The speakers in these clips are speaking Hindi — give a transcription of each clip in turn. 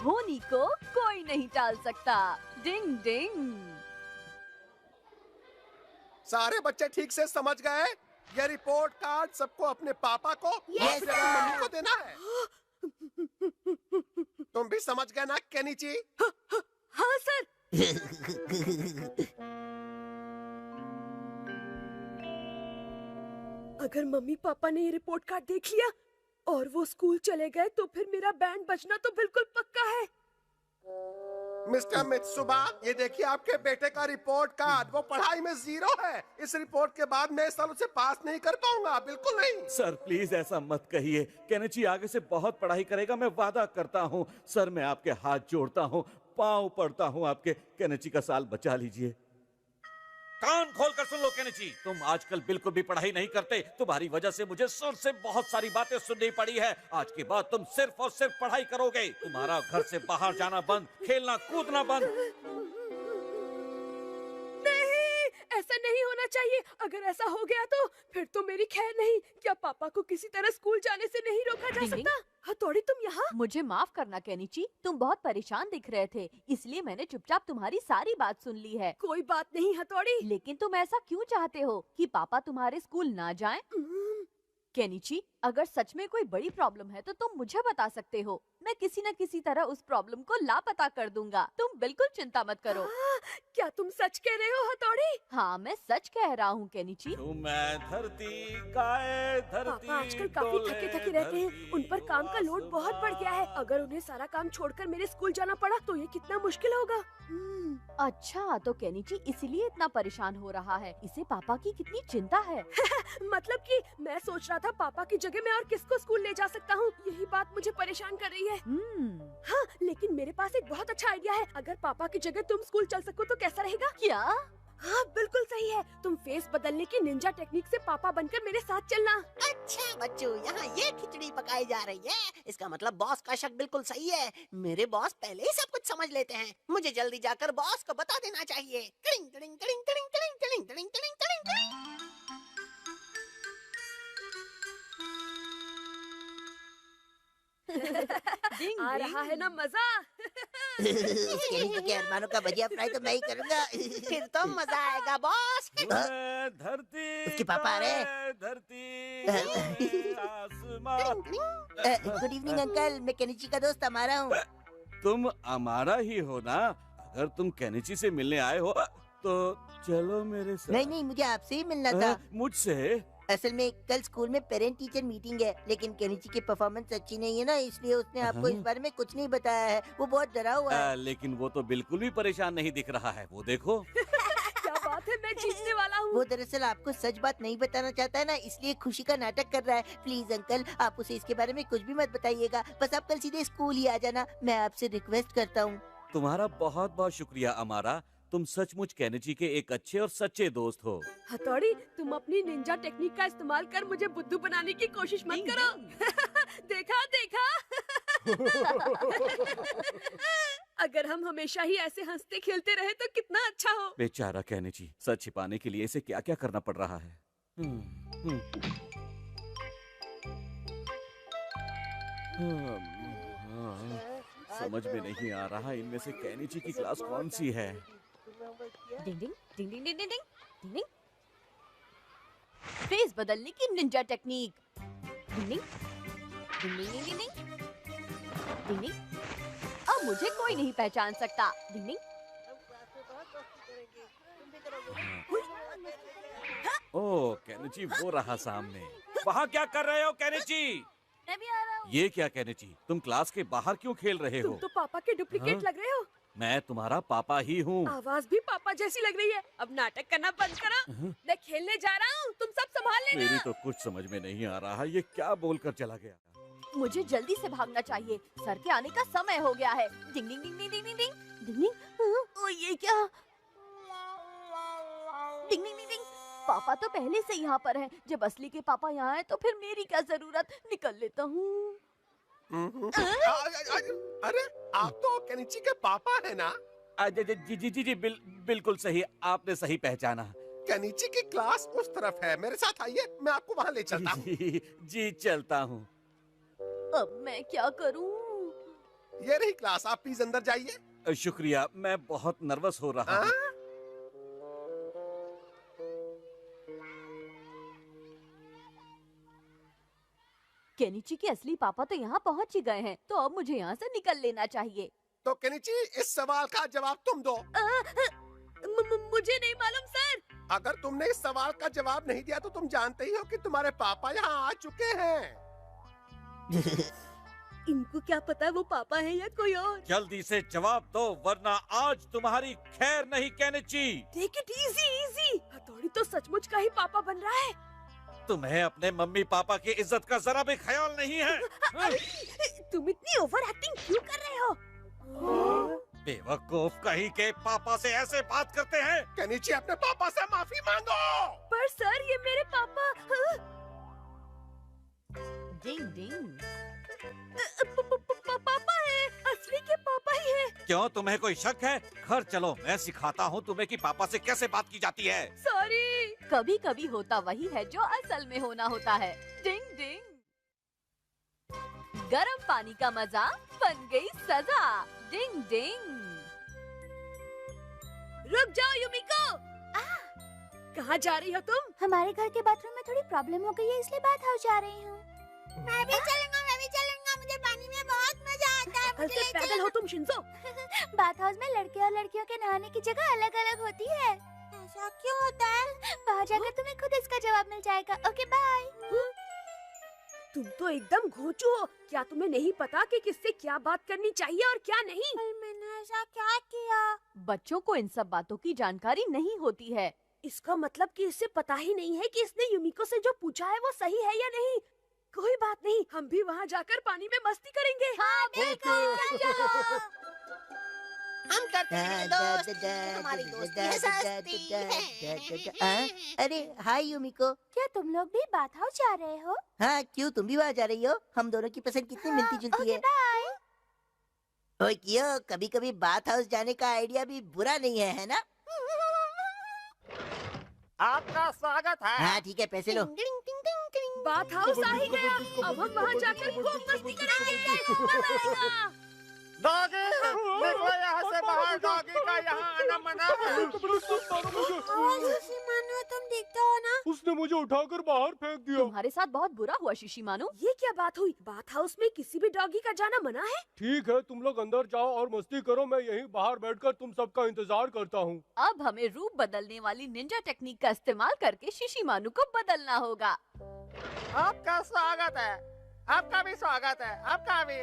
धोनी को कोई नहीं टाल सकता। डिंग डिंग। सारे बच्चे ठीक से समझ गए? ये रिपोर्ट कार्ड सबको अपने पापा को Yes, और अपनी मम्मी को देना है। तुम भी समझ गए ना केनिची? हाँ सर। अगर मम्मी पापा ने ये रिपोर्ट कार्ड देख लिया और वो स्कूल चले गए तो फिर मेरा बैंड बजना तो बिल्कुल पक्का है। मिस्टर मित्सुबा, ये देखिए आपके बेटे का रिपोर्ट कार्ड। वो पढ़ाई में 0 है। इस रिपोर्ट के बाद मैं इस साल उसे पास नहीं कर पाऊंगा, बिल्कुल नहीं। सर प्लीज ऐसा मत कहिए। केनिची आगे से बहुत पढ़ाई करेगा, मैं वादा करता हूँ। सर मैं आपके हाथ जोड़ता हूँ, पाँव पड़ता हूँ आपके। केनिची का साल बचा लीजिए। कान खोल कर सुन लो केनिची, तुम आजकल बिल्कुल भी पढ़ाई नहीं करते। तुम्हारी वजह से मुझे सर से बहुत सारी बातें सुननी पड़ी है। आज के बाद तुम सिर्फ और सिर्फ पढ़ाई करोगे। तुम्हारा घर से बाहर जाना बंद, खेलना कूदना बंद। नहीं, ऐसा नहीं होना चाहिए। अगर ऐसा हो गया तो फिर तो मेरी खैर नहीं। क्या पापा को किसी तरह स्कूल जाने से नहीं रोका जा डिंग डिंग। सकता? हथौड़ी तुम यहाँ? मुझे माफ करना केनिची, तुम बहुत परेशान दिख रहे थे, इसलिए मैंने चुपचाप तुम्हारी सारी बात सुन ली है। कोई बात नहीं हथौड़ी। लेकिन तुम ऐसा क्यों चाहते हो कि पापा तुम्हारे स्कूल ना जाएं? केनिची, अगर सच में कोई बड़ी प्रॉब्लम है तो तुम मुझे बता सकते हो। मैं किसी न किसी तरह उस प्रॉब्लम को लापता कर दूंगा। तुम बिल्कुल चिंता मत करो। क्या तुम सच कह रहे हो हथौड़ी? हाँ, मैं सच कह रहा हूँ केनिची। मैं धरती काए धरती पापा आजकल काफी थके थके रहते हैं। उन पर काम का लोड बहुत बढ़ गया है। अगर उन्हें सारा काम छोड़कर मेरे स्कूल जाना पड़ा तो ये कितना मुश्किल होगा। अच्छा, तो केनिची इसीलिए इतना परेशान हो रहा है। इसे पापा की कितनी चिंता है। मतलब कि मैं सोच रहा था पापा की जगह मैं और किसको स्कूल ले जा सकता हूँ। यही बात मुझे परेशान कर रही है। हाँ, लेकिन मेरे पास एक बहुत अच्छा आइडिया है। अगर पापा की जगह तुम स्कूल चल सको तो कैसा रहेगा? क्या? हाँ, बिल्कुल सही है। तुम फेस बदलने की निंजा टेक्निक से पापा बनकर मेरे साथ चलना। अच्छा बच्चों, यहाँ ये खिचड़ी पकाई जा रही है। इसका मतलब बॉस का शक बिल्कुल सही है। मेरे बॉस पहले ही सब कुछ समझ लेते हैं। मुझे जल्दी जाकर बॉस को बता देना चाहिए। टिडिंग टिडिंग टिडिंग टिडिंग टिडिंग टिडिंग टिडिंग टिडिंग टिडिंग टिडिंग। डिंग आ डिंग। रहा है ना मजा? केनिची के अरमानों का भजिया फ्राई तो मैं ही करूँगा। फिर तो मजा आएगा बॉस। मैं धरती उसके पापा आ रहे हैं। धरती आसमां। गुड इवनिंग अंकल, मैं केनिची का दोस्त हमारा हूँ। तुम हमारा ही हो ना? अगर तुम केनिची से मिलने आए हो तो चलो मेरे साथ। नहीं, मुझे आपसे ही मिलना था। मुझसे? असल में कल स्कूल में पेरेंट टीचर मीटिंग है, लेकिन केनिची की परफॉर्मेंस अच्छी नहीं है ना, इसलिए उसने आपको इस बारे में कुछ नहीं बताया है। वो बहुत डरा हुआ है। लेकिन वो तो बिल्कुल भी परेशान नहीं दिख रहा है। वो देखो। क्या बात है, मैं जीतने वाला हूँ। वो दरअसल आपको सच बात नहीं बताना चाहता है ना, इसलिए खुशी का नाटक कर रहा है। प्लीज अंकल, आप उसे इसके बारे में कुछ भी मत बताइएगा। बस आप कल सीधे स्कूल ही आ जाना, मैं आपसे रिक्वेस्ट करता हूँ। तुम्हारा बहुत बहुत शुक्रिया अमारा। तुम सचमुच केनिची के एक अच्छे और सच्चे दोस्त हो। हथौड़ी, तुम अपनी निंजा टेक्निक का इस्तेमाल कर मुझे बुद्धू बनाने की कोशिश मत करो। देखा देखा। अगर हम हमेशा ही ऐसे हंसते खेलते रहे तो कितना अच्छा हो। बेचारा केनिची, सच छिपाने के लिए इसे क्या क्या करना पड़ रहा है। समझ में नहीं आ रहा इनमें से केनिची की क्लास कौन सी है। डिंग डिंग डिंग डिंग डिंग डिंग डिंग डिंग। फेस बदलने की निंजा टेक्निक। डिंग डिंग डिंग डिंग डिंग डिंग डिंग डिंग। अब मुझे कोई नहीं पहचान सकता। डिंग डिंग। ओह केनिची, वो रहा सामने। वहाँ क्या कर रहे हो केनिची? मैं भी आ रहा हूँ। ये क्या केनिची, तुम क्लास के बाहर क्यों खेल रहे हो? तुम तो पापा के डुप्लीकेट लग रहे हो। मैं तुम्हारा पापा ही हूँ। आवाज भी पापा जैसी लग रही है। अब नाटक करना बंद करो। मैं खेलने जा रहा हूँ, तुम सब संभाल लेना। मेरी तो कुछ समझ में नहीं आ रहा, ये क्या बोलकर चला गया। मुझे जल्दी से भागना चाहिए, सर के आने का समय हो गया है। डिंग डिंग डिंग डिंग डिंग डिंग डिंग डिंग। ओ ये क्या? डिंग डिंग डिंग डिंग। पापा तो पहले से यहाँ पर हैं। जब असली के पापा यहाँ हैं तो फिर मेरी क्या जरूरत। निकल लेता हूँ। अरे आप तो केनिची के पापा है ना? जी जी जी जी बिल्कुल सही, आपने सही पहचाना। केनिची की क्लास उस तरफ है, मेरे साथ आइए, मैं आपको वहाँ ले चलता हूँ। जी चलता हूँ। अब मैं क्या करूँ? ये रही क्लास, आप प्लीज अंदर जाइए। शुक्रिया, मैं बहुत नर्वस हो रहा हूँ। हाँ? केनिची के असली पापा तो यहाँ पहुँच ही गए हैं, तो अब मुझे यहाँ से निकल लेना चाहिए। तो केनिची, इस सवाल का जवाब तुम दो। मुझे नहीं मालूम सर। अगर तुमने इस सवाल का जवाब नहीं दिया तो तुम जानते ही हो कि तुम्हारे पापा यहाँ आ चुके हैं। इनको क्या पता वो पापा है या कोई और। जल्दी से जवाब दो, वरना आज तुम्हारी खैर नहीं Kenichi. Take it easy easy. हथौड़ी तो सचमुच का ही पापा बन रहा है। तुम्हें अपने मम्मी पापा की इज्जत का जरा भी ख्याल नहीं है। तुम इतनी ओवर एक्टिंग क्यों कर रहे हो? बेवकूफ कहीं के पापा से ऐसे बात करते हैं। केनिची, अपने पापा से माफी मांगो। पर सर ये मेरे पापा। डिंग डिंग। पापा है, असली के पापा ही है। क्यों, तुम्हें कोई शक है? घर चलो, मैं सिखाता हूँ तुम्हें कि पापा से कैसे बात की जाती है। सॉरी। कभी कभी होता वही है जो असल में होना होता है। डिंग डिंग। गरम पानी का मजा बन गई सजा। डिंग डिंग। रुक जाओ युमिको। कहाँ जा रही हो तुम? हमारे घर के बाथरूम में थोड़ी प्रॉब्लम हो गई है, इसलिए बात हाउस जा रही हूँ। मैं भी चलूंगा। मुझे पानी में बहुत मजा आता है। हल्के पैदल हो तुम शिंजो। बाथ हाउस में लड़के और लड़कियों के नहाने की जगह अलग अलग होती है। ऐसा क्यों होता है? वहाँ जाकर तुम्हें खुद इसका जवाब मिल जाएगा। Okay bye. तुम तो एकदम घोंचू हो। क्या तुम्हें नहीं पता कि किससे क्या बात करनी चाहिए और क्या नहीं? मैंने ऐसा क्या किया? बच्चों को इन सब बातों की जानकारी नहीं होती है। इसका मतलब कि इसे पता ही नहीं है कि इसने युमिको से जो पूछा है वो सही है या नहीं। कोई बात नहीं, हम भी वहाँ जाकर पानी में मस्ती करेंगे। हाँ बिल्कुल। हम करते हैं दोस्त, हमारी दोस्ती सस्ती है। अरे हाय युमिको। क्या तुम लोग भी बाथ हाउस जा रहे हो? हाँ, क्यों तुम भी वहाँ जा रही हो? हम दोनों की पसंद कितनी मिलती जुलती ओके है। बाय। ओए क्यों, कभी कभी बाथ हाउस जाने का आइडिया भी बुरा नहीं है ना? आपका स्वागत है। हाँ ठीक है, पैसे लो। बाथ हाउस आ ही गया। अब हम वहाँ जाकर खूब मस्ती करेंगे। मजा आएगा। डॉगी, निकलो यहाँ से बाहर। डॉगी का यहाँ आना मना है। तुम दिखते हो ना? उसने मुझे उठाकर बाहर फेंक दिया। तुम्हारे साथ बहुत बुरा हुआ शिशिमानु। ये क्या बात हुई? बाथ हाउस में किसी भी डॉगी का जाना मना है? ठीक है, तुम लोग अंदर जाओ और मस्ती करो। मैं यहीं बाहर बैठकर तुम सबका इंतजार करता हूँ। अब हमें रूप बदलने वाली निंजा टेक्निक का इस्तेमाल करके शिशिमानु को बदलना होगा। आपका स्वागत है। आपका भी स्वागत है। आपका भी।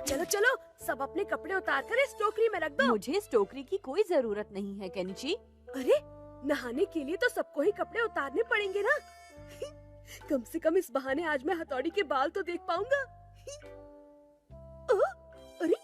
चलो चलो, सब अपने कपड़े उतार कर इस टोकरी में रख दो। मुझे इस टोकरी की कोई जरूरत नहीं है केनिची। अरे, नहाने के लिए तो सबको ही कपड़े उतारने पड़ेंगे ना। कम से कम इस बहाने आज मैं हथौड़ी के बाल तो देख पाऊंगा। अरे,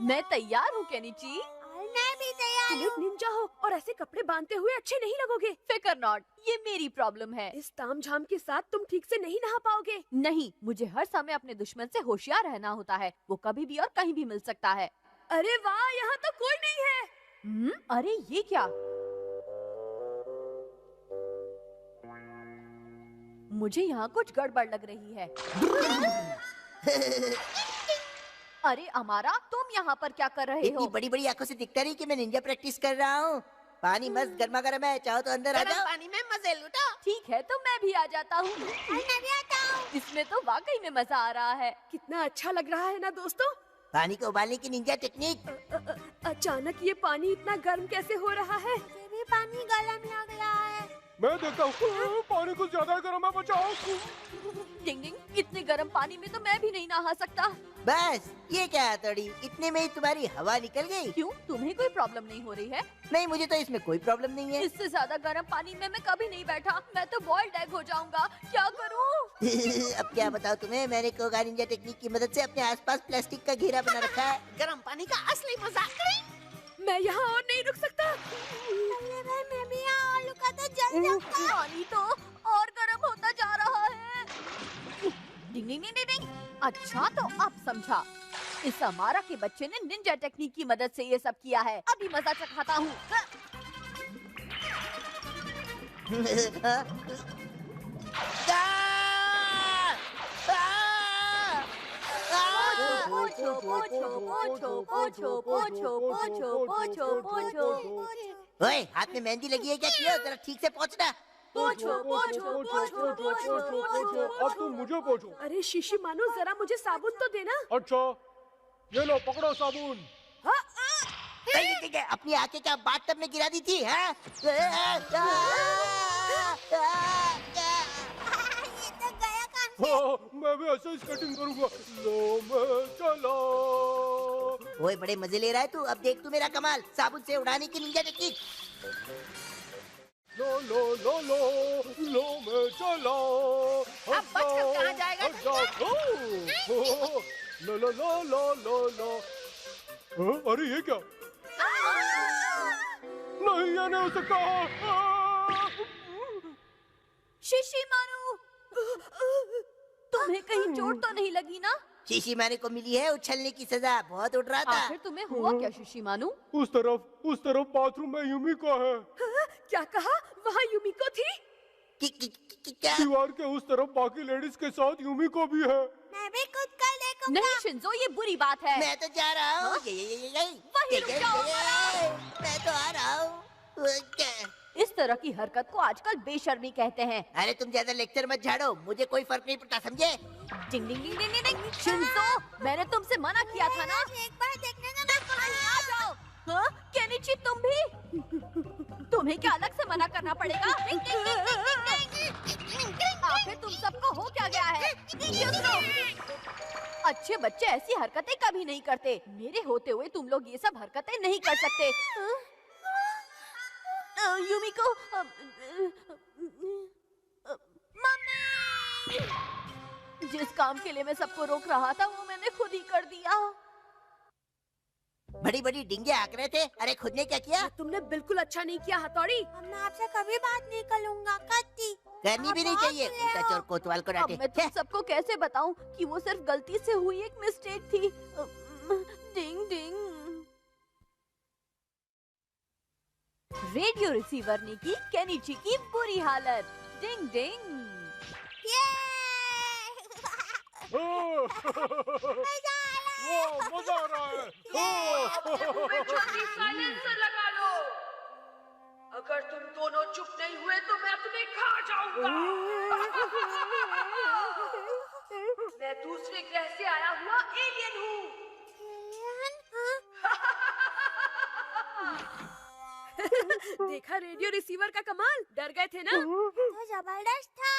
मैं तैयार हूँ केनिची। मैं भी तैयार तुम एक निंजा हो और ऐसे कपड़े बांधते हुए अच्छे नहीं लगोगे। फिकर नॉट, ये मेरी प्रॉब्लम है। इस तामझाम के साथ तुम ठीक से नहीं नहा पाओगे। नहीं, मुझे हर समय अपने दुश्मन से होशियार रहना होता है। वो कभी भी और कहीं भी मिल सकता है। अरे वाह, यहाँ तो कोई नहीं है। अरे ये क्या? मुझे यहाँ कुछ गड़बड़ लग रही है। अरे अमारा, तुम यहाँ पर क्या कर रहे इतनी हो? बड़ी बड़ी आंखों से दिखता नहीं कि मैं निंजा प्रैक्टिस कर रहा हूँ। पानी मस्त गर्मा गर्म है, चाहो तो अंदर आ गरम जाओ। पानी में मजे लुटो। ठीक है, तो मैं भी आ जाता हूँ। मैं भी आता हूँ। इसमें तो वाकई में मजा आ रहा है। कितना अच्छा लग रहा है ना दोस्तों। पानी को उबालने की निंजा टेक्निक। अचानक ये पानी इतना गर्म कैसे हो रहा है? मुझे भी पानी गरम लग रहा है। मैं देखता हूँ। पानी कुछ ज्यादा गर्म है, बचाओ। डिंग डिंग, इतने गर्म पानी में तो मैं भी नहीं नहा सकता। बस ये क्या हथौड़ी, इतने में ही तुम्हारी हवा निकल गई। क्यों, तुम्हें कोई प्रॉब्लम नहीं हो रही है? नहीं, मुझे तो इसमें कोई प्रॉब्लम नहीं है। इससे ज्यादा गर्म पानी में मैं कभी नहीं बैठा। मैं तो बॉइल्ड एग हो जाऊंगा। क्या करूं? अब क्या बताओ तुम्हें, मैंने कोगा निंजा टेक्निक की मदद से अपने आसपास प्लास्टिक का घेरा बना रखा है। गरम पानी का असली मजाक करें। मैं यहाँ और नहीं रुक सकता। अरे भाई, मैं भी यहाँ और रुका तो जल जाऊंगा। पानी तो और गर्म होता जा रहा है। डिंग डिंग डिंग डिंग। अच्छा, तो अब समझा। इस अमारा के बच्चे ने निंजा टेक्निक की मदद से ये सब किया है। अभी मजा चखाता हूँ। पोछो पोछो पोछो पोछो पोछो पोछो पोछो पोछो। ओए, हाथ में मेहंदी लगी है क्या किया? जरा ठीक से पोंछना। पोछो पोछो पोछो पोछो पोछो। अब तुम मुझे पोछो। अरे शीशी मानो, जरा मुझे साबुन तो देना। अच्छा, ये लो पकड़ो साबुन। अपनी आंखें क्या बाथटब में गिरा दी थी? हाँ? ये तो गया काम। हाँ, मैं भी ऐसे ही स्केटिंग करूंगा। लो मैं चला। ओए, बड़े मजे ले रहा है तू। अब देख तू मेरा कमाल, साबुन से उड़ाने की निंजा टेक्निक। लो लो लो लो लो मैं चला। अब बचकर कहाँ जाएगा? लो लो लो लो लो लो। हाँ, अरे ये क्या? नहीं, ये नहीं हो सकता। शिशी मारू, तुम्हें कहीं चोट तो नहीं लगी ना? शीशी माने को मिली है उछलने की सजा। बहुत उड़ रहा था। आखिर तुम्हें हुआ क्या शिशी मानू? उस तरफ बाथरूम में यूमिका है। क्या कहा? वहाँ यूमिको थी? क्या? दीवार के उस तरफ बाकी लेडीज के साथ यूमिको भी है। मैं भी खुद कर देखूंगा। नहीं शिंजो, ये बुरी बात है। मैं तो जा रहा हूँ। वहीं रुक जाओ। मैं तो आ रहा हूँ। क्या? इस तरह की हरकत को आजकल बेशर्मी कहते हैं। अरे तुम ज्यादा लेक्चर मत झाड़ो, मुझे कोई फर्क नहीं पड़ता, समझे? डिंग डिंग डिंग डिंग डिंग। शिंजो, मैंने तुमसे मना किया था ना। एक बार देखने का मैं आ जाओ। हाँ, केनिची तुम भी? तुम्हें क्या अलग से मना करना पड़ेगा? आखिर तुम सबको हो क्या गया है? अच्छे बच्चे ऐसी हरकतें कभी नहीं करते। मेरे होते हुए तुम लोग ये सब हरकतें नहीं कर सकते। यूमिको, मम्मी! जिस काम के लिए मैं सबको रोक रहा था वो मैंने खुद ही कर दिया। बड़ी बड़ी डिंगे हाँक रहे थे। अरे खुद ने क्या किया? तुमने बिल्कुल अच्छा नहीं किया हथौड़ी। मैं आपसे कभी बात नहीं करूंगा। कत्ती करनी भी नहीं चाहिए। उल्टा चोर कोतवाल को अब डांटे। मैं तुम सबको कैसे बताऊं कि वो सिर्फ गलती से हुई एक मिस्टेक थी। डिंग डिंग। रेडियो रिसीवर ने की केनिची की बुरी हालत। डिंग डिंग। मजा आ रहा है। साइलेंसर लगा लो। अगर तुम दोनों चुप नहीं हुए तो मैं तुम्हें खा जाऊंगा। मैं दूसरे ग्रह से आया हुआ एलियन हूँ। देखा रेडियो रिसीवर का कमाल? डर गए थे ना? तो जबरदस्त था।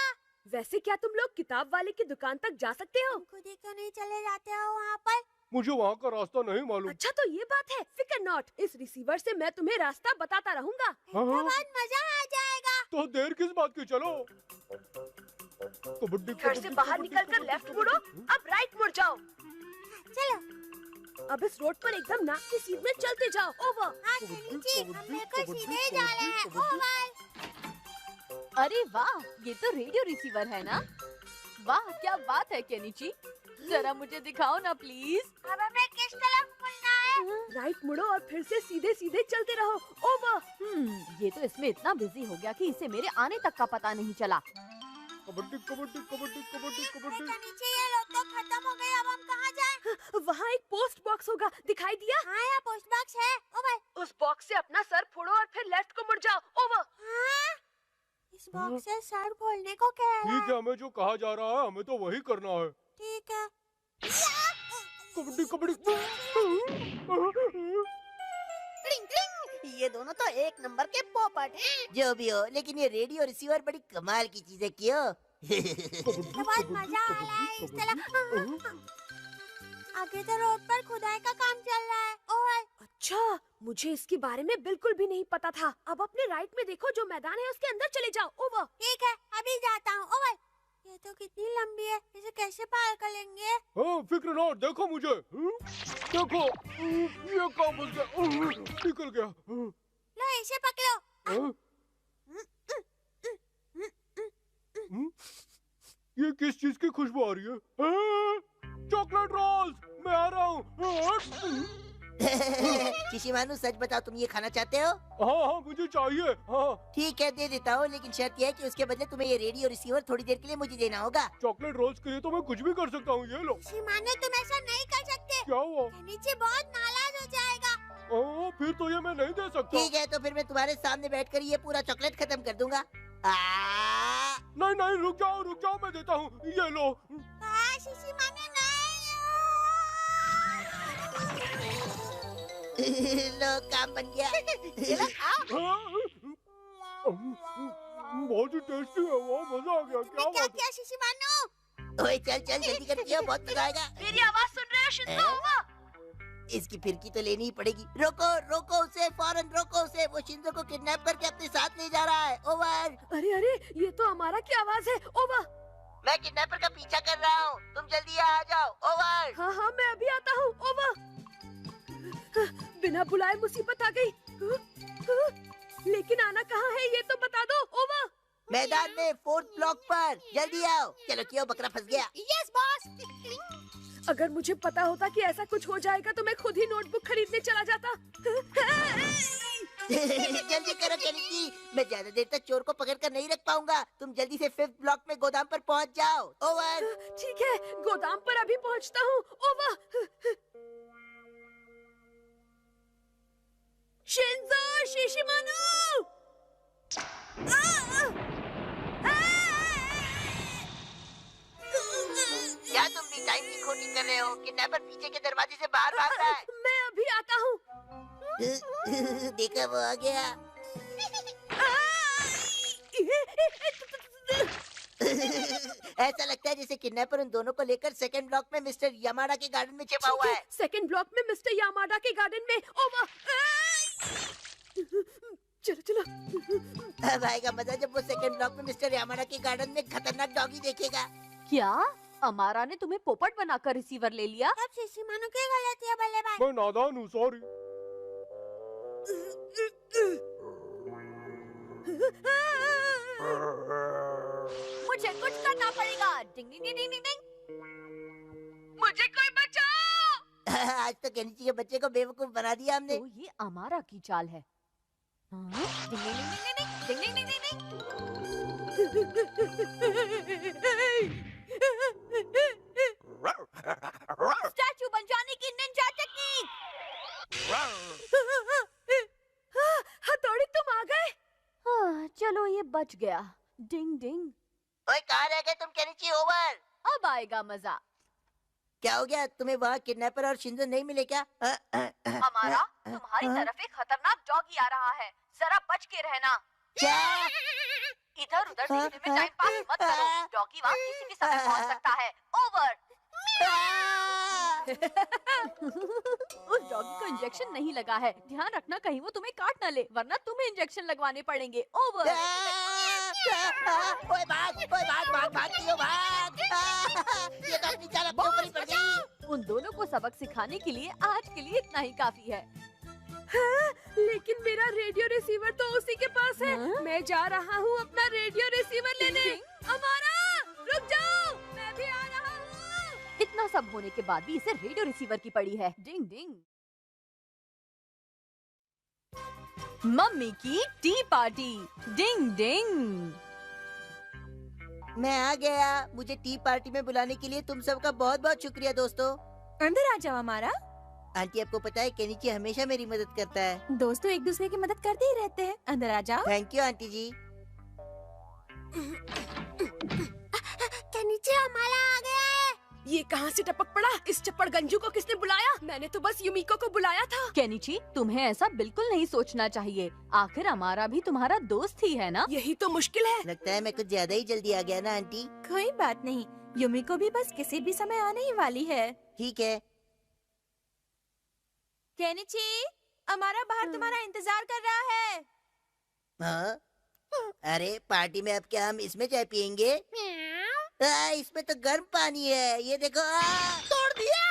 वैसे क्या तुम लोग किताब वाले की दुकान तक जा सकते हो? खुद ही क्यों नहीं चले जाते हो वहाँ पर? मुझे वहाँ का रास्ता नहीं मालूम। अच्छा तो ये बात है, फिकर नॉट। इस रिसीवर से मैं तुम्हें रास्ता बताता रहूंगा। हाँ? बहुत मजा आ जाएगा। तो देर किस बात की, चलो। कबड्डी घर से बाहर निकलकर लेफ्ट मुड़ो, अब राइट मुड़ जाओ। चलो। अब इस रोड पर एकदम नाक की सीध में चलते जाओ। ओवर। हाँ केनिची, हम बिल्कुल सीधे ही जा रहे हैं। ओवर। अरे वाह, ये तो रेडियो रिसीवर है ना? वाह क्या बात है केनिची। जरा मुझे दिखाओ ना प्लीज। अब हमें किस तरफ मुड़ना है? राइट मुड़ो और फिर से सीधे सीधे चलते रहो। ओवर। ये तो इसमें इतना बिजी हो गया कि इसे मेरे आने तक का पता नहीं चला। कबड्डी कबड्डी कबड्डी कबड्डी कबड्डी। केनिची, ये लोग तो खत्म हो गए। अब हम कहाँ जाएं? वहाँ एक पोस्ट बॉक्स होगा, दिखाई दिया? हाँ, यहाँ पोस्ट बॉक्स है। ओवर। उस बॉक्स से अपना सर फोड़ो और फिर लेफ्ट को मुड़ जाओ। ओवर। हाँ? इस बॉक्स से सर खोलने को कह रहा ठीक है, हमें जो कहा जा रहा है हमें तो वही करना है। ठीक है। कबड्डी कबड्डी। ट्रिंग ट्रिंग। ये दोनों तो एक नंबर के पोपट हैं। जो भी हो, लेकिन ये रेडियो रिसीवर बड़ी कमाल की चीज है। क्यों? तो बहुत मजा आ रहा है इस तरह। आगे तो रोड पर खुदाई का काम चल रहा है। ओवर। अच्छा, मुझे इसके बारे में बिल्कुल भी नहीं पता था। अब अपने राइट में देखो, जो मैदान है उसके अंदर चले जाओ। ओवर। ठीक है, अभी जाता हूँ। ओवर। ये तो कितनी लंबी है, इसे कैसे पार कर लेंगे? हाँ, फिक्र ना, देखो मुझे। देखो, ये काम हो गया, निकल गया। लो इसे पकड़ो। हाँ? ये किस चीज की खुशबू आ रही है? हाँ? चॉकलेट रोल्स, मैं आ रहा हूँ। शिशिमानु सच बताओ, तुम ये खाना चाहते हो? हाँ हाँ मुझे चाहिए। हाँ ठीक है दे देता हूँ, लेकिन शर्त यह है कि उसके बदले तुम्हें ये रेडियो रिसीवर थोड़ी देर के लिए मुझे देना होगा। चॉकलेट रोल्स के लिए तो मैं कुछ भी कर सकता हूँ, ये लो। शिमानु तुम ऐसा नहीं कर सकते, क्या हुआ? नीचे बहुत नाराज हो जाएगा। फिर तो ये मैं नहीं दे सकता। ठीक है तो फिर मैं तुम्हारे सामने बैठकर ये पूरा चॉकलेट खत्म कर दूंगा। नहीं नहीं रुक जाओ मैं देता हूँ, ये लो। शिशिमानु लो काम बन गया। बहुत ही टेस्टी है वो, मजा आ गया। क्या क्या बात किया शिशिमानु? ओए चल चल जल्दी कर दियो, बहुत मजा आएगा। मेरी आवाज सुन रहे हो शिज़ो? इसकी फिरकी तो लेनी ही पड़ेगी। रोको उसे, फौरन रोको उसे। वो शिंजो को किडनैप करके अपने साथ ले जा रहा है। ओवर। अरे अरे ये तो हमारा की आवाज है। ओवर। मैं किडनैपर का पीछा कर रहा हूँ, तुम जल्दी आ जाओ। ओवर। हाँ हाँ मैं अभी आता हूँ। ओवर। बिना बुलाए मुसीबत आ गई। लेकिन आना कहाँ है ये तो बता दो। ओवर। मैदान में 4th ब्लॉक पर, जल्दी आओ। चलो क्यों, बकरा फंस गया। Yes boss. अगर मुझे पता होता कि ऐसा कुछ हो जाएगा तो मैं खुद ही नोटबुक खरीदने चला जाता। जल्दी करो केनिची, मैं ज्यादा देर तक चोर को पकड़ कर नहीं रख पाऊंगा। तुम जल्दी से 5th ब्लॉक में गोदाम पर पहुंच जाओ। ओवर। ठीक है गोदाम पर अभी पहुंचता हूँ। ओवर। शिंजो, शिशिमानु। क्या तुम भी टाइम की खोटी कर रहे हो? किडनैपर पीछे के दरवाजे से बाहर भाग रहा है। मैं अभी आता हूँ। देखा वो आ गया। ऐसा लगता है जैसे किडनैपर उन दोनों को लेकर 2nd ब्लॉक में मिस्टर यामाडा के गार्डन में छिपा हुआ है। 2nd ब्लॉक में मिस्टर यामाडा के गार्डन में। ओवर। चलो चलो। अब आएगा मजा जब वो 2nd ब्लॉक में मिस्टर यामाडा के गार्डन में खतरनाक डॉगी देखेगा। क्या अमारा ने तुम्हें पोपट बनाकर रिसीवर ले लिया? अब शिशिमानु की गलती है बल्लेबाज। मैं नादान हूँ, सॉरी। मुझे कुछ करना पड़ेगा। डिंग डिंग डिंग डिंग डिंग। मुझे कोई बचाओ। आज तो केनिची के बच्चे को बेवकूफ बना दिया हमने। तो ये अमारा की चाल है। हाँ? डिंग डिंग डिंग डिंग डिंग डिंग डिंग डिंग। स्टैचू बन जाने की निंजा टेक्निक। हथौड़ी तुम आ गए। हाँ, चलो ये बच गया। डिंग डिंग। ओए कहाँ रह गए तुम केनिची? ओवर। अब आएगा मजा। क्या हो गया, तुम्हें वहाँ किडनैपर और शिंजो नहीं मिले क्या? हमारा तुम्हारी तरफ एक खतरनाक डॉगी आ रहा है, जरा बच के रहना। क्या? इधर उधर देखने में टाइम पास मत करो, डॉगी वहाँ किसी भी समय पहुँच सकता है। ओवर। उस डॉगी को इंजेक्शन नहीं लगा है, ध्यान रखना कहीं वो तुम्हें काट न ले, वरना तुम्हें इंजेक्शन लगवाने पड़ेंगे। ओवर। ओए भाग दियो, भाग। ये तो अपनी चाल अपने ऊपर ही पड़ गई। उन दोनों को सबक सिखाने के लिए आज के लिए इतना ही काफी है। हाँ, लेकिन मेरा रेडियो रिसीवर तो उसी के पास है। हाँ? मैं जा रहा हूँ अपना रेडियो रिसीवर लेने। अमारा रुक जाओ, मैं भी आ रहा हूँ। इतना सब होने के बाद भी इसे रेडियो रिसीवर की पड़ी है। डिंग डिंग। मम्मी की टी पार्टी। डिंग डिंग। मैं आ गया। मुझे टी पार्टी में बुलाने के लिए तुम सबका बहुत बहुत शुक्रिया दोस्तों। अंदर आ जाओ हमारा। आंटी आपको पता है केनिची हमेशा मेरी मदद करता है। दोस्तों एक दूसरे की मदद करते ही रहते हैं। अंदर आ जाओ। थैंक यू आंटी जी। नीचे हमारा आ गया है। ये कहाँ से टपक पड़ा? इस चप्पड़ गंजू को किसने बुलाया? मैंने तो बस युमिको को बुलाया था। केनिची, तुम्हें ऐसा बिल्कुल नहीं सोचना चाहिए। आखिर हमारा भी तुम्हारा दोस्त ही है ना? यही तो मुश्किल है। लगता है मैं कुछ ज्यादा ही जल्दी आ गया ना आंटी। कोई बात नहीं, युमिको भी बस किसी भी समय आने ही वाली है। ठीक है। केनिची, हमारा बाहर तुम्हारा इंतजार कर रहा है। हाँ? अरे पार्टी में अब क्या हम इसमें चाय पियेंगे? इसमें तो गर्म पानी है, ये देखो। तोड़ दिया।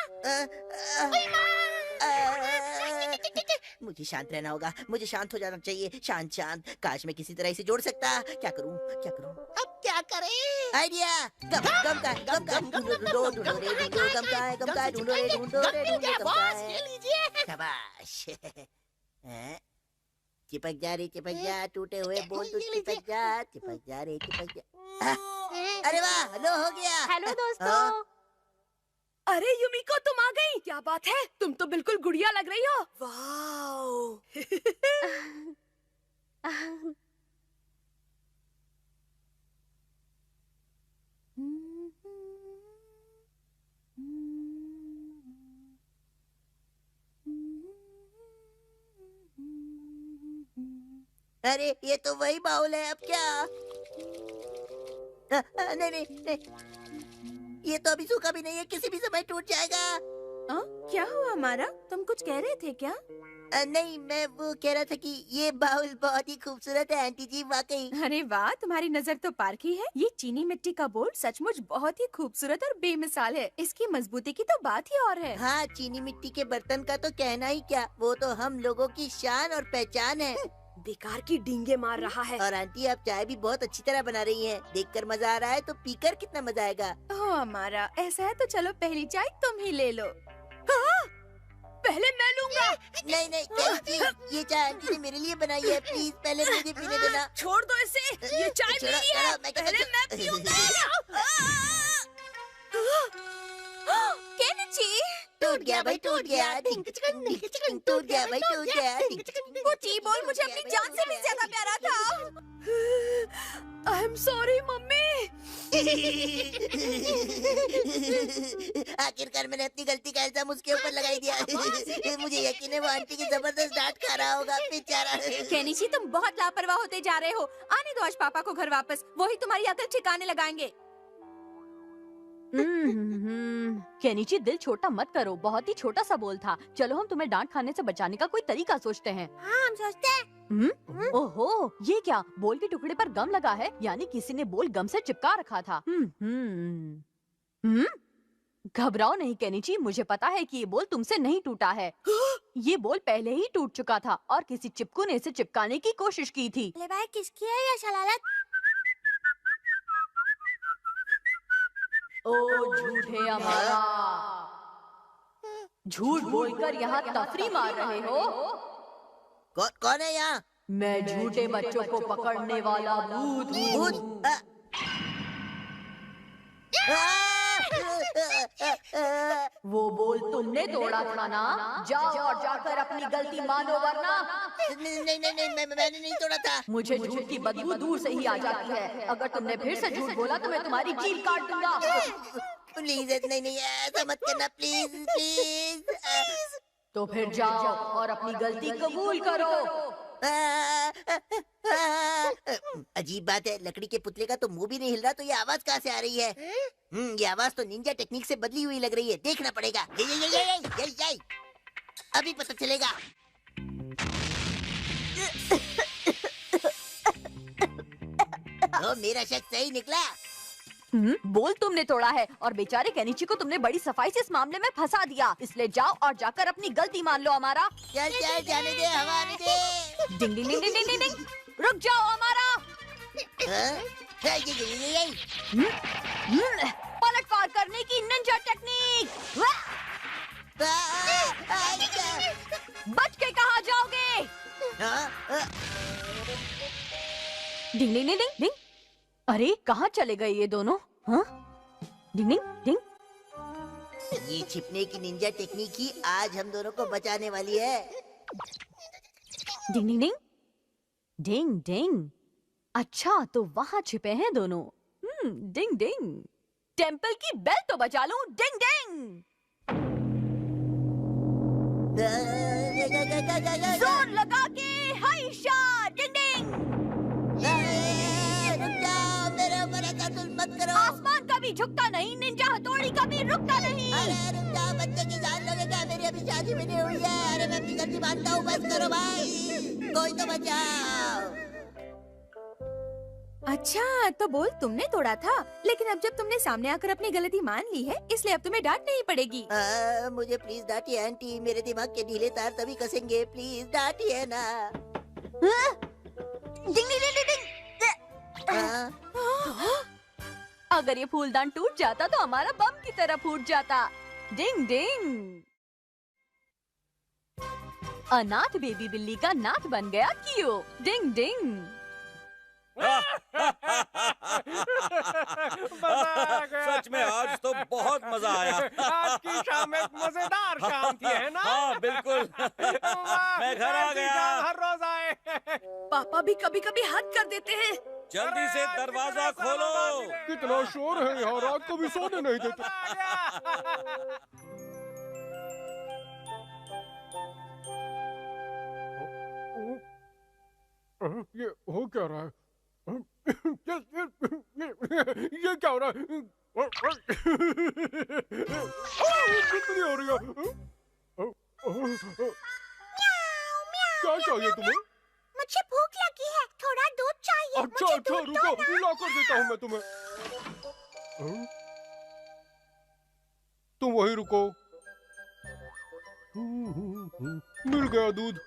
मुझे शांत रहना होगा, मुझे शांत हो जाना चाहिए। शांत शांत, काश मैं किसी तरह इसे जोड़ सकता। क्या करूं क्या करूं? अब क्या करें? आइडिया। गम गम का ढूंढो ढूंढो ढूंढो रे ढूंढो, गम का ढूंढो रे ढूंढो रे ढूंढो, गम का बॉस है। ले लीजिए। शाबाश। हैं? चिपक जा, टूटे हुए बोल तू चिपक जा रे चिपक जा। अरे वाह, लो हो गया। हेलो दोस्तों। हाँ? अरे युमिको, तुम आ गई। क्या बात है, तुम तो बिल्कुल गुड़िया लग रही हो। वाओ। अरे ये तो वही बाउल है, अब क्या? नहीं नहीं नहीं, ये तो अभी सूखा भी नहीं है, किसी भी समय टूट जाएगा। क्या हुआ हमारा? तुम कुछ कह रहे थे क्या? नहीं, मैं वो कह रहा था कि ये बाउल बहुत ही खूबसूरत है आंटी जी, वाकई। अरे वाह, तुम्हारी नजर तो पारखी है। ये चीनी मिट्टी का बोल सचमुच बहुत ही खूबसूरत और बेमिसाल है। इसकी मजबूती की तो बात ही और है। हाँ, चीनी मिट्टी के बर्तन का तो कहना ही क्या, वो तो हम लोगों की शान और पहचान है। बेकार की डींगे मार रहा है। और आंटी, आप चाय भी बहुत अच्छी तरह बना रही हैं। देखकर मजा आ रहा है, तो पीकर कितना मजा आएगा। ओह हमारा, ऐसा है तो चलो पहली चाय तुम ही ले लो। हाँ? पहले मैं लूंगा। नहीं नहीं कैरी जी, ये चाय आंटी ने मेरे लिए बनाई है, प्लीज पहले मुझे पीने देना। छोड़ दो इसे, ये चाय छोड़ो, मेरी है। छोड़ो, मैं पहले मैं पीऊंगा। केनिची, टूट गया भाई, टूट गया। टिंक चिकन, टूट गया भाई, टूट गया। वो टी बॉल मुझे अपनी जान से भी ज्यादा प्यारा था। I am sorry mummy. आखिरकार मैंने अपनी गलती का इल्जाम उसके ऊपर लगाई दिया। मुझे यकीन है वो आंटी की जबरदस्त डांट खा रहा होगा, बेचारा। केनिची, तुम बहुत लापरवाह होते जा रहे हो। आने दो आज पापा को घर वापस, वही तुम्हारी अकल ठिकाने लगाएंगे। केनिची, दिल छोटा मत करो, बहुत ही छोटा सा बोल था। चलो हम तुम्हें डांट खाने से बचाने का कोई तरीका सोचते हैं। हाँ, हम सोचते हैं। ओहो, ये क्या? बोल के टुकड़े पर गम लगा है, यानी किसी ने बोल गम से चिपका रखा था। घबराओ नहीं केनिची, मुझे पता है कि ये बोल तुमसे नहीं टूटा है। ये बोल पहले ही टूट चुका था और किसी चिपकू ने इसे चिपकाने की कोशिश की थी। ले भाई, किसकी है ये शलालत? ओ झूठे हमारा, झूठ बोलकर यहाँ तफरी मार रहे हो। कौन है यहाँ? मैं झूठे बच्चों को पकड़ने वाला भूत हूँ। भूत? वो बोल तुमने तोड़ा था ना? जाओ और जाकर अपनी गलती मानो, वरना नहीं, मैंने नहीं तोड़ा था। मुझे झूठ की बदबू दूर से ही आ जाती है। अगर तुमने फिर से झूठ बोला तो मैं तुम्हारी जीभ काट दूंगा। प्लीज नहीं, ऐसा मत करना, प्लीज प्लीज। तो फिर जाओ और अपनी गलती कबूल करो। अजीब बात है, लकड़ी के पुतले का तो मुंह भी नहीं हिल रहा, तो ये आवाज कहाँ से आ रही है? ये आवाज तो निंजा टेक्निक से बदली हुई लग रही है, देखना पड़ेगा। ये अभी पता चलेगा। तो मेरा शक सही निकला। बोल तुमने तोड़ा है और बेचारे केनिची को तुमने बड़ी सफाई से इस मामले में फंसा दिया। इसलिए जाओ और जाकर अपनी गलती मान लो हमारा। चल जाने दे, हवा आने दे। डिंग डिंग डिंग डिंग डिंग डिंग। रुक जाओ हमारा। पलटवार करने की निंजा टेक्निक। बच के कहाँ जाओगे? डिंग डिंग डिंग डिंग डिंग। अरे कहाँ चले गए ये दोनों? हाँ? डिंग डिंग डिंग। ये छिपने की निंजा टेक्निक ही आज हम दोनों को बचाने वाली है। डिंग डिंग डिंग डिंग डिंग। अच्छा, तो वहाँ छिपे हैं दोनों। डिंग डिंग। टेम्पल की बेल तो बजा लूं। डिंग डिंग। जोर लगा के हाइशा। डिंग डिंग। मत करो। आसमान कभी झुकता नहीं, निंजा हथौड़ी कभी रुकता नहीं। अरे रुक जाओ, बच्चे की जान लोगे क्या? मेरी अभी शादी भी नहीं हुई है। अरे मैं अपनी गलती मानता हूँ, बस करो भाई, कोई तो बचाओ। अच्छा तो बोल तुमने तोड़ा था, लेकिन अब जब तुमने सामने आकर अपनी गलती मान ली है, इसलिए अब तुम्हें डांट नहीं पड़ेगी। मुझे प्लीज डांटिए आंटी, मेरे दिमाग के ढीले तार तभी कसेंगे, प्लीज डांटिए ना। डिंग डिंग डिंग डिंग। अगर ये फूलदान टूट जाता तो हमारा बम की तरह फूट जाता। डिंग डिंग। अनाथ बेबी बिल्ली का नाथ बन गया कियो। डिंग डिंग। सच में आज तो बहुत मजा आया। आज की शाम एक मजेदार शाम थी, है ना? हाँ बिल्कुल। मैं घर आ गया। हर रोज आए। पापा भी कभी कभी हद कर देते हैं। जल्दी से दरवाजा खोलो। कितना शोर है यहाँ, रात को भी सोने नहीं देते। ये हो क्या रहा है? ये क्या हो रहा है? कितनी हो रही है? क्या चाहिए तुम्हें? मुझे भूख लगी है, थोड़ा दूध चाहिए। अच्छा मुझे अच्छा दूध रुको, दो ना। ला कर देता हूँ मैं तुम्हें। तुम वहीं रुको। मिल गया दूध।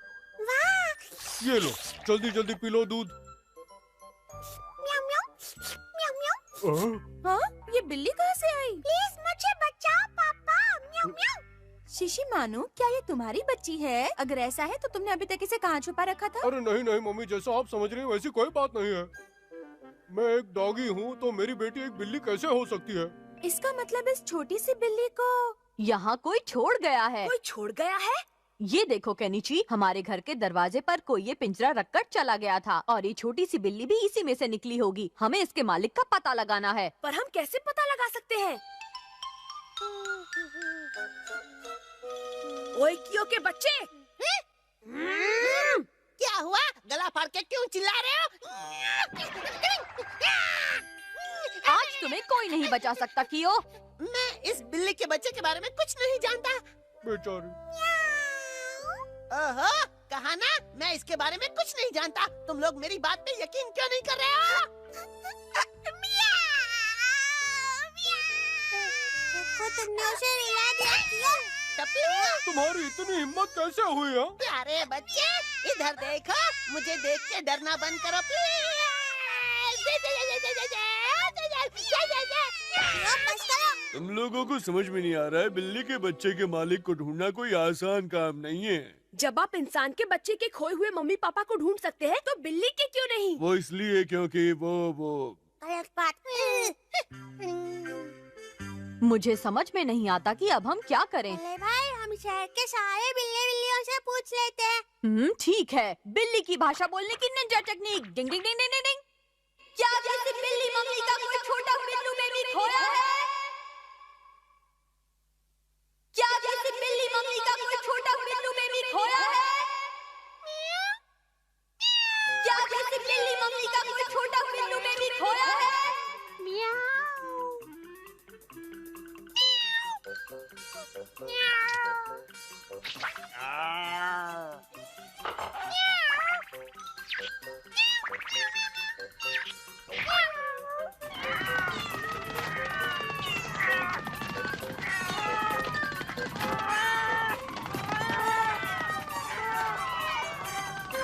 ये लो, जल्दी जल्दी पी लो दूध। म्याऊ म्याऊ म्याऊ म्याऊ। हाँ, ये बिल्ली कहाँ से आई? प्लीज मुझे बचाओ पापा। म्याऊ म्याऊ। शिशी मानो, क्या ये तुम्हारी बच्ची है? अगर ऐसा है तो तुमने अभी तक इसे कहाँ छुपा रखा था? अरे नहीं नहीं मम्मी, जैसा आप समझ रही हैं वैसी कोई बात नहीं है। मैं एक डॉगी हूँ, तो मेरी बेटी एक बिल्ली कैसे हो सकती है? इसका मतलब इस छोटी सी बिल्ली को यहाँ कोई छोड़ गया है। कोई छोड़ गया है? ये देखो केनिची, हमारे घर के दरवाजे पर कोई ये पिंजरा रखकर चला गया था और ये छोटी सी बिल्ली भी इसी में से निकली होगी। हमें इसके मालिक का पता लगाना है। पर हम कैसे पता लगा सकते हैं? ओए कियो के बच्चे! क्या हुआ? गला फाड़ के क्यों चिल्ला रहे हो? आज तुम्हें कोई नहीं बचा सकता कियो। मैं इस बिल्ली के बच्चे के बारे में कुछ नहीं जानता। बेचारी। ओहो, कहा ना मैं इसके बारे में कुछ नहीं जानता। तुम लोग मेरी बात पे यकीन क्यों नहीं कर रहे हो? देखो तुमने उसे रिला दिया कियो। टप्पू, तुम्हारी इतनी हिम्मत कैसे हुई है? प्यारे बच्चे, इधर देखो। मुझे देख के डरना बंद करो प्लीज। तुम लोगों को समझ में नहीं आ रहा है, बिल्ली के बच्चे के मालिक को ढूंढना कोई आसान काम नहीं है। जब आप इंसान के बच्चे के खोए हुए मम्मी पापा को ढूंढ सकते हैं, तो बिल्ली के क्यों नहीं? वो इसलिए क्योंकि वो गलत बात। मुझे समझ में नहीं आता कि अब हम क्या करें। अरे भाई, हम शहर के सारे बिल्लियों से पूछ लेते हैं। ठीक है। बिल्ली की भाषा बोलने की निंजा टेक्निक। डिंग डिंग डिंग डिंग डिंग। क्या किसी बिल्ली मम्मी का कोई छोटा बिल्लू बेबी खोया है? क्या किसी बिल्ली मम्मी का कोई छोटा बिल्लू बेबी खोया है? क्या किसी बिल्ली मम्मी का कोई छोटा बिल्लू बेबी खोया है?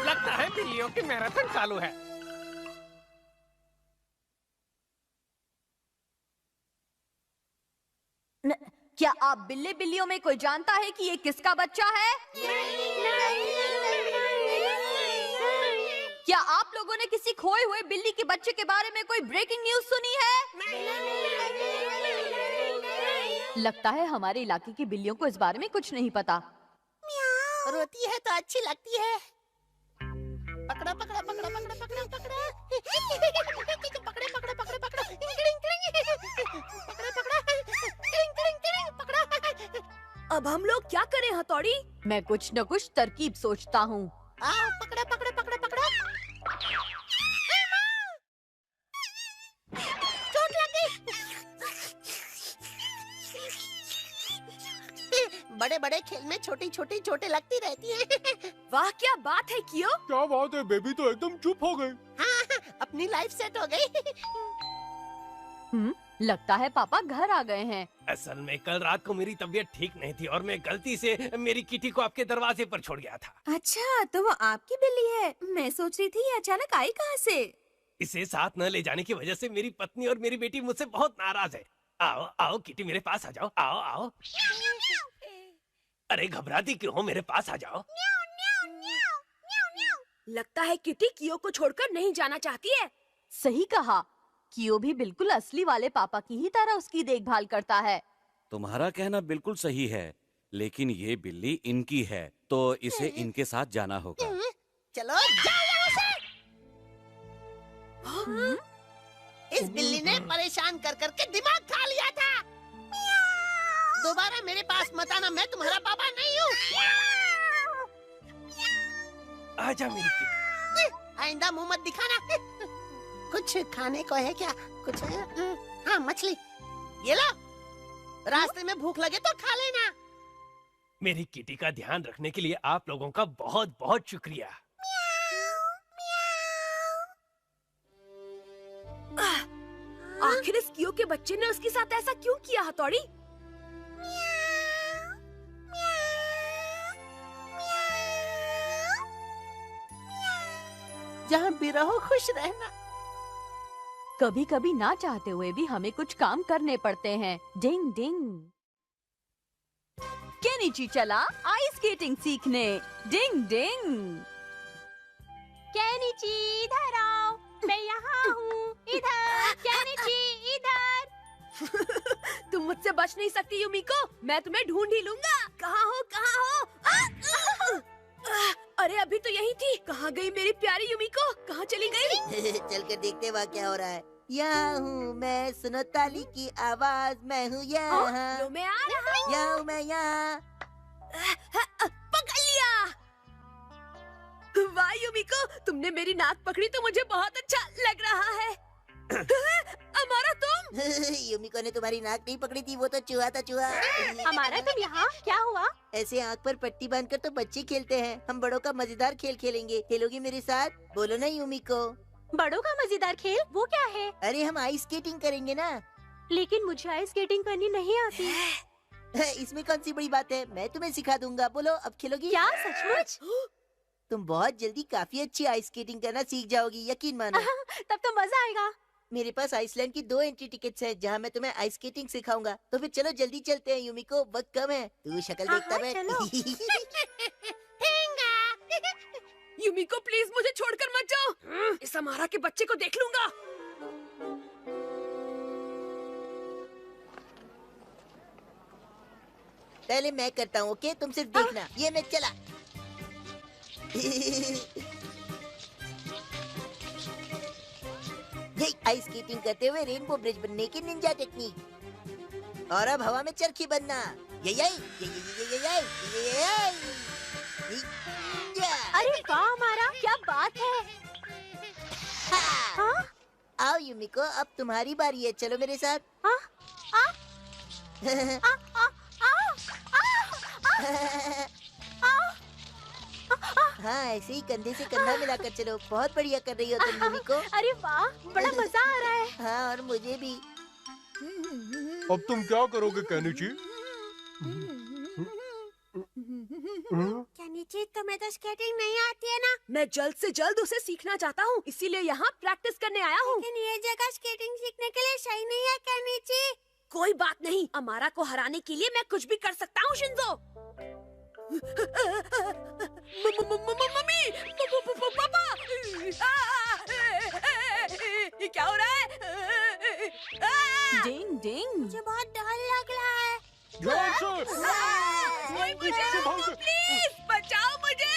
लगता है बिल्लियों की मैराथन चालू है। क्या आप बिल्ली बिल्लियों में कोई जानता है कि ये किसका बच्चा है? क्या आप लोगों ने किसी खोए हुए बिल्ली के बच्चे के बारे में कोई ब्रेकिंग न्यूज सुनी है? लगता है हमारे इलाके की बिल्लियों को इस बारे में कुछ नहीं पता। रोती है तो अच्छी लगती है। पकड़ा पकड़ा पकड़ा पकड़ा पकड़ा पकड़ा पकड़े पकड़े पकड़े पकड़ा पकड़ा। अब हम लोग क्या करें हथौड़ी? मैं कुछ न कुछ तरकीब सोचता हूँ। आओ पकड़ा पकड़ा पकड़ा पकड़ा। चोट लग गई। बड़े बड़े खेल में छोटी छोटी चोटें लगती रहती हैं। वाह क्या बात है कियो। क्या बात है, बेबी तो एकदम चुप हो गई। हाँ, अब अपनी लाइफ सेट हो गई। लगता है पापा घर आ गए हैं। असल में कल रात को मेरी तबीयत ठीक नहीं थी और मैं गलती से मेरी किटी को आपके दरवाजे पर छोड़ गया था। अच्छा, तो वो आपकी बिल्ली है। मैं सोच रही थी ये अचानक आई कहाँ से। इसे साथ न ले जाने की वजह से मेरी पत्नी और मेरी बेटी मुझसे बहुत नाराज है। आओ आओ किटी, मेरे पास आ जाओ। आओ आओ। अरे घबराती क्यों हो, मेरे पास आ जाओ। लगता है किटी कियो को छोड़कर नहीं जाना चाहती है। सही कहा, कियो भी बिल्कुल असली वाले पापा की ही तरह उसकी देखभाल करता है। तुम्हारा कहना बिल्कुल सही है, लेकिन ये बिल्ली इनकी है, तो इसे इनके साथ जाना होगा। चलो जाओ यहाँ से। इस बिल्ली ने परेशान कर करके दिमाग खा लिया था। दोबारा मेरे पास मत आना, मैं तुम्हारा पापा नहीं हूँ। आजा मेरी किटी। आइंदा मुंह मत दिखाना। कुछ खाने को है क्या? कुछ है? हाँ, मछली। ये लो, रास्ते में भूख लगे तो खा लेना। मेरी किटी का ध्यान रखने के लिए आप लोगों का बहुत बहुत शुक्रिया। आखिर इस कियो के बच्चे ने उसके साथ ऐसा क्यों किया हथौड़ी? जहाँ भी रहो खुश रहना। कभी कभी ना चाहते हुए भी हमें कुछ काम करने पड़ते हैं। डिंग डिंग। केनिची चला आइस स्केटिंग सीखने। डिंग डिंग। केनिची इधर आओ, मैं यहाँ हूँ। इधर केनिची इधर। तुम मुझसे बच नहीं सकती यूमिको, मैं तुम्हें ढूंढ ही लूंगा। कहाँ हो, कहाँ हो? अरे अभी तो यही थी। कहाँ गई मेरी प्यारी यूमिको? कहाँ चली गई? चलकर देखते वहाँ क्या हो रहा है। यहाँ हूँ मैं, सुनो ताली की आवाज, मैं हूँ यहाँ। लो मैं आ रहा हूँ। यहाँ हूँ मैं यहाँ। पकड़ लिया। वाह यूमिको, तुमने मेरी नाक पकड़ी तो मुझे बहुत अच्छा लग रहा है। अमारा तुम? यूमिको ने तुम्हारी नाक नहीं पकड़ी थी, वो तो चूहा था, चूहा। हमारा तुम यहाँ क्या हुआ? ऐसे आँख पर पट्टी बांधकर तो बच्चे खेलते हैं। हम बड़ों का मजेदार खेल खेलेंगे। खेलोगी मेरे साथ? बोलो ना यूमिको। बड़ों का मजेदार खेल वो क्या है? अरे हम आइस स्केटिंग करेंगे ना। लेकिन मुझे आइस स्केटिंग करनी नहीं आती। इसमें कौन सी बड़ी बात है, मैं तुम्हें सिखा दूंगा। बोलो, अब खेलोगी? क्या सचमुच? तुम बहुत जल्दी काफी अच्छी आइस स्केटिंग करना सीख जाओगी, यकीन मानो। तब तो मजा आएगा। मेरे पास आइसलैंड की 2 एंट्री टिकट्स हैं, जहाँ मैं तुम्हें आइस स्केटिंग सिखाऊंगा। तो फिर चलो जल्दी चलते हैं यूमिको, वक्त कम है। तू शक्ल देखता बैठ। यूमिको प्लीज मुझे छोड़कर मत जाओ। इस अमारा के बच्चे को देख लूंगा। पहले मैं करता हूँ, ओके? तुम सिर्फ देखना। ये मैं चला। आइस स्केटिंग करते हुए रेनबो ब्रिज बनने की निंजा टेक्निक। और अब हवा में चरखी बनना। ये अरे वाह हमारा, क्या बात है। हाँ? आओ यूमिको, अब तुम्हारी बारी है। चलो मेरे साथ। हाँ? हाँ, ऐसे ही कंधे से कंधा मिलाकर चलो। बहुत बढ़िया कर रही हो तुम यूमिको। अरे वाह, बड़ा मजा आ रहा है। हाँ, और मुझे भी। अब तुम क्या करोगे केनिची? केनिची, तुम्हें तो स्केटिंग नहीं आती है ना? मैं जल्द से जल्द उसे सीखना चाहता हूँ, इसीलिए यहाँ प्रैक्टिस करने आया हूँ। लेकिन ये जगह स्केटिंग सीखने के लिए सही नहीं है केनिची। कोई बात नहीं, अमारा को हराने के लिए मैं कुछ भी कर सकता हूँ शिंजो। मम्मी, पापा, ये क्या हो रहा है? डिंग डिंग। मुझे बहुत डर लग रहा है। कोई मुझे रोको प्लीज, बचाओ मुझे।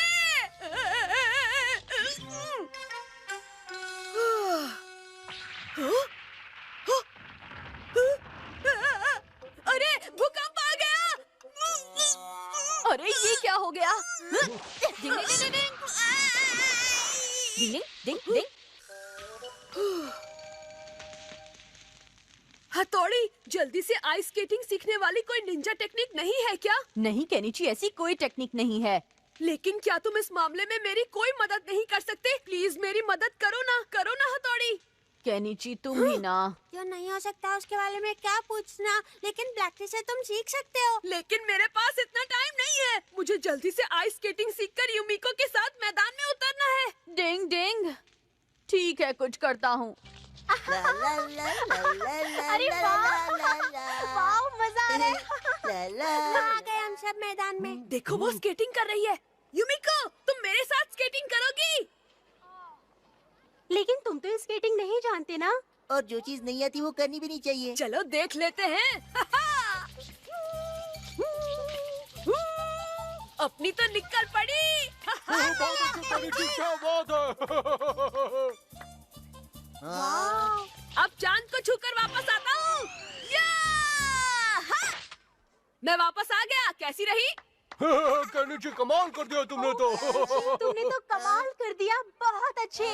अरे भूकंप आ गया। अरे ये क्या हो गया? डिंग डिंग डिंग डिंग डिंग डिंग। हथौड़ी, जल्दी से आइस स्केटिंग सीखने वाली कोई निंजा टेक्निक नहीं है क्या? नहीं केनिची, ऐसी कोई टेक्निक नहीं है। लेकिन क्या तुम इस मामले में मेरी कोई मदद नहीं कर सकते? प्लीज मेरी मदद करो ना हथौड़ी। केनिची तुम ही ना। जो नहीं हो सकता उसके बारे में क्या पूछना, लेकिन ब्लैकटी से तुम सीख सकते हो। लेकिन मेरे पास इतना टाइम नहीं है। मुझे जल्दी से आइस स्केटिंग सीखकर युमिको के साथ मैदान में उतरना है। डिंग डिंग। ठीक है, कुछ करता हूँ। अरे वाह, मजा आ रहा है। आ गए हम सब मैदान में। देखो वो स्केटिंग कर रही है। युमिको, तुम मेरे साथ स्केटिंग करोगी? लेकिन तुम तो स्केटिंग नहीं जानते ना। और जो चीज नहीं आती वो करनी भी नहीं चाहिए। चलो देख लेते हैं। अपनी तो निकल पड़ी। क्या बात है। अब चांद को छूकर वापस आता हूँ। मैं वापस आ गया। कैसी रही? केनिची, कमाल कर दिया तुमने तो। तुमने तो कमाल कर दिया, बहुत अच्छे।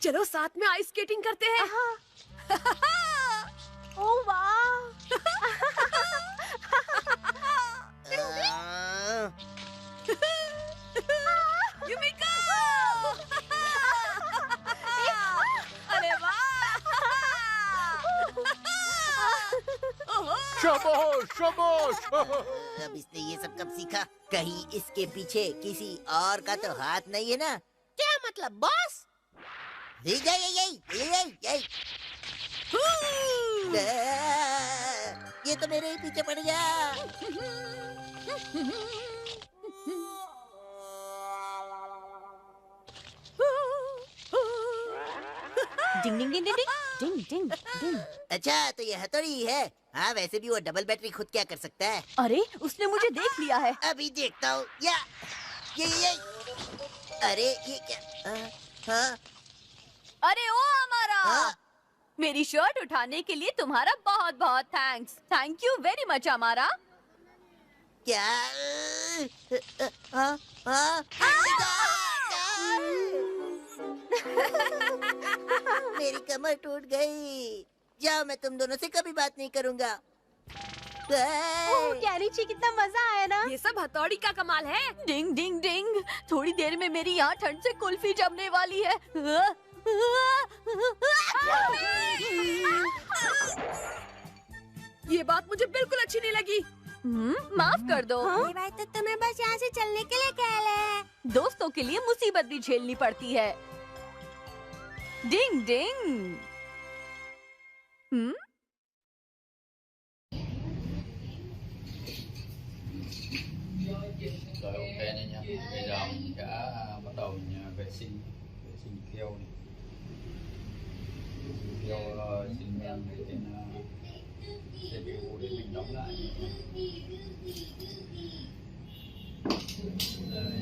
चलो साथ में आइस स्केटिंग करते हैं। ओह वाह। युमिको! अरे वाह! शाबाश शाबाश। अब इसने ये सब कब सीखा? कहीं इसके पीछे किसी और का तो हाथ नहीं है ना? क्या मतलब बॉस? ये तो मेरे ही पीछे पड़ गया। डिंग डिंग डिंग डिंग डिंग डिंग डिंग। अच्छा तो ये हथौड़ी है। हाँ वैसे भी वो डबल बैटरी खुद क्या कर सकता है? अरे उसने मुझे देख लिया है। अभी देखता हूँ। ये अरे ये क्या? हाँ अरे ओ हमारा। हाँ? मेरी शर्ट उठाने के लिए तुम्हारा बहुत बहुत thanks. Thank you very much हमारा। क्या? हाँ हाँ। मेरी कमर टूट गई। जाओ, मैं तुम दोनों से कभी बात नहीं करूंगा। केनिची, कितना मजा आया ना। ये सब हथौड़ी का कमाल है। डिंग डिंग डिंग। थोड़ी देर में मेरी यहाँ ठंड से कुल्फी जमने वाली है। ये बात मुझे बिल्कुल अच्छी नहीं लगी। माफ कर दो। ये बात तो तुम्हें बस यहाँ से चलने के लिए कह रहे हैं। दोस्तों के लिए मुसीबत भी झेलनी पड़ती है। डिंग डिंग। Rồi ok này nha. Bây giờ mình sẽ bắt đầu vệ sinh keo này. Keo xi men trên CPU để mình đóng lại. Đây.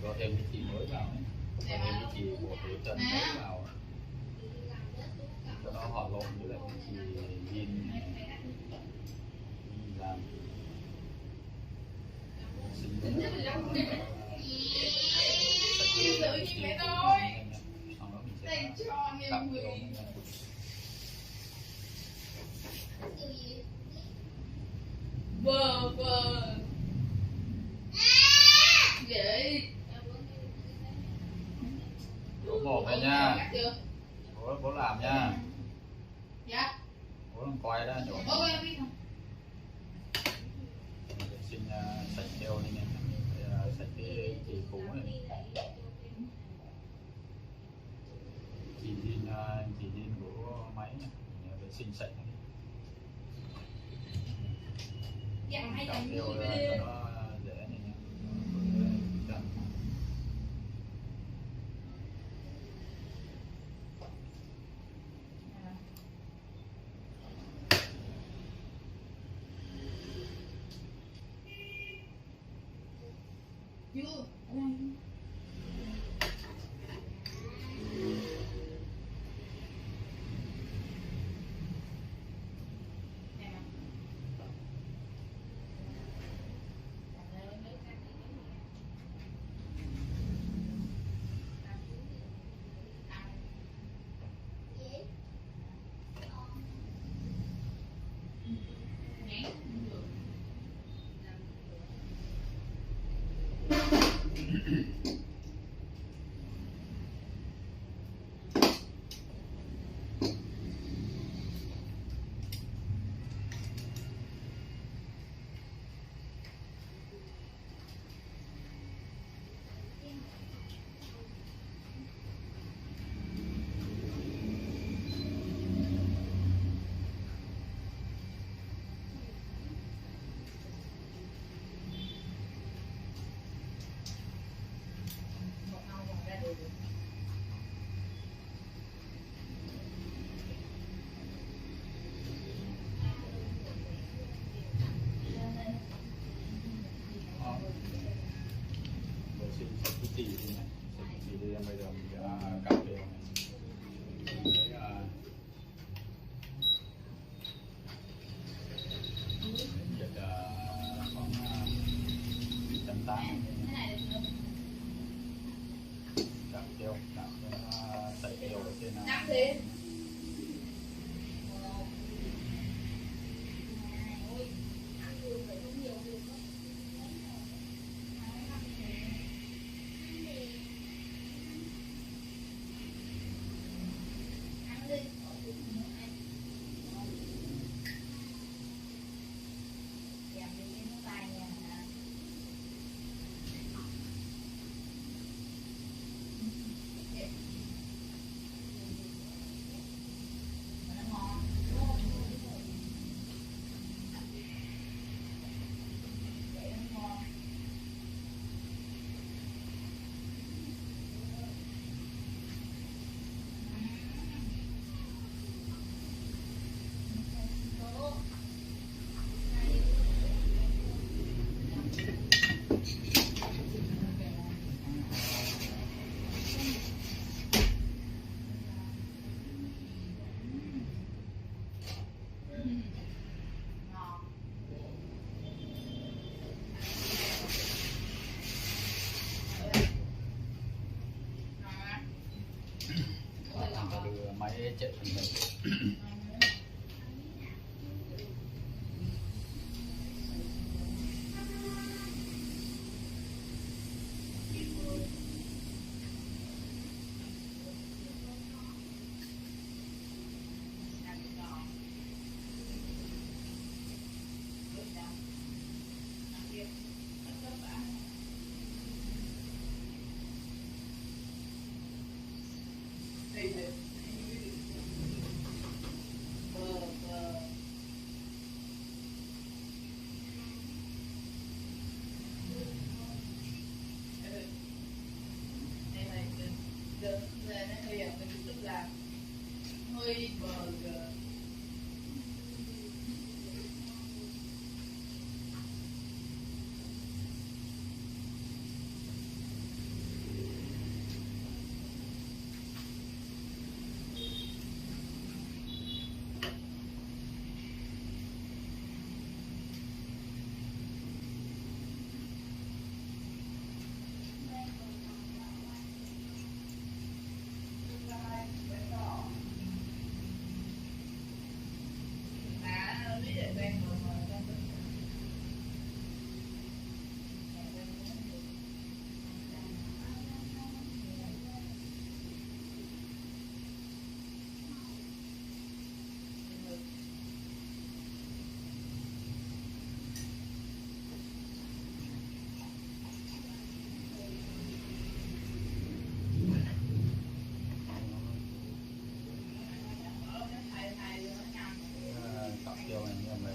Có thêm cái chì mới vào này. Có thêm cái chì của cái chân mới vào. Cho nó hòa lộn với lại cái chì zin làm. Sau đó mình sẽ cặp vô. Vâng. Vậy. Bố một đây nha. Bố làm nha. Dạ. Bố làm quay đó nhổ. Vệ sinh sạch keo đi nè. Sạch cái chì cũ này. Chì zin của máy nè. Vệ sinh sạch này. Cạo keo cho nó dễ này nha. chỉ đi này, chỉ đi bây giờ mình sẽ cà phê này. Đấy là việc khoảng 180 chạm keo, chạm sợi keo ở trên máy chạy phần mềm. Cọc keo này như vậy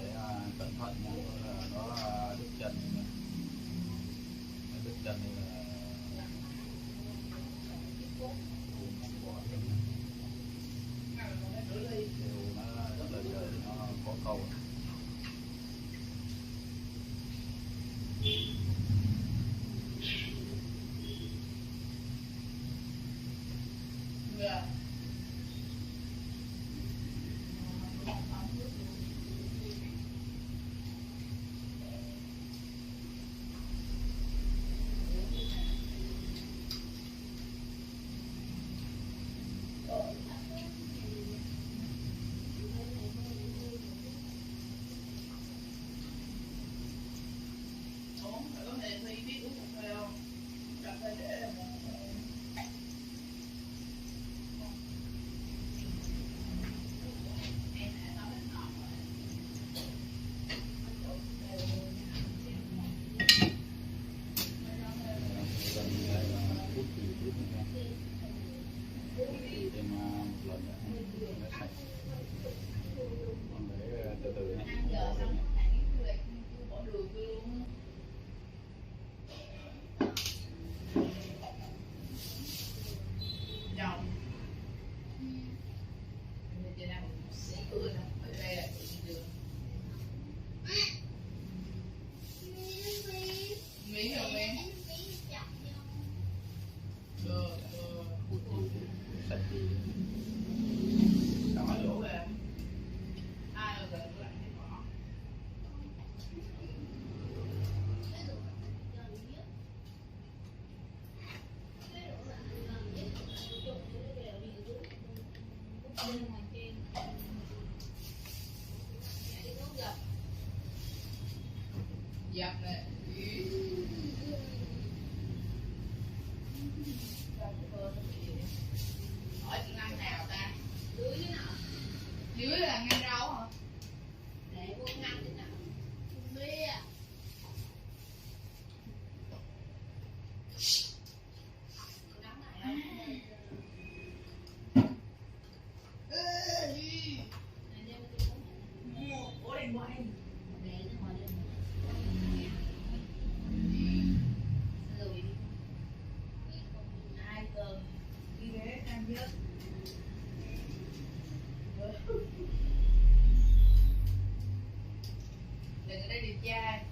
Giật nè. Hỏi chị ngăn nào ta? Dưới chứ nào? Dưới là ngăn rau hả? Để cô ngăn thế nào? Không biết à. Đừng ở đây điều tra.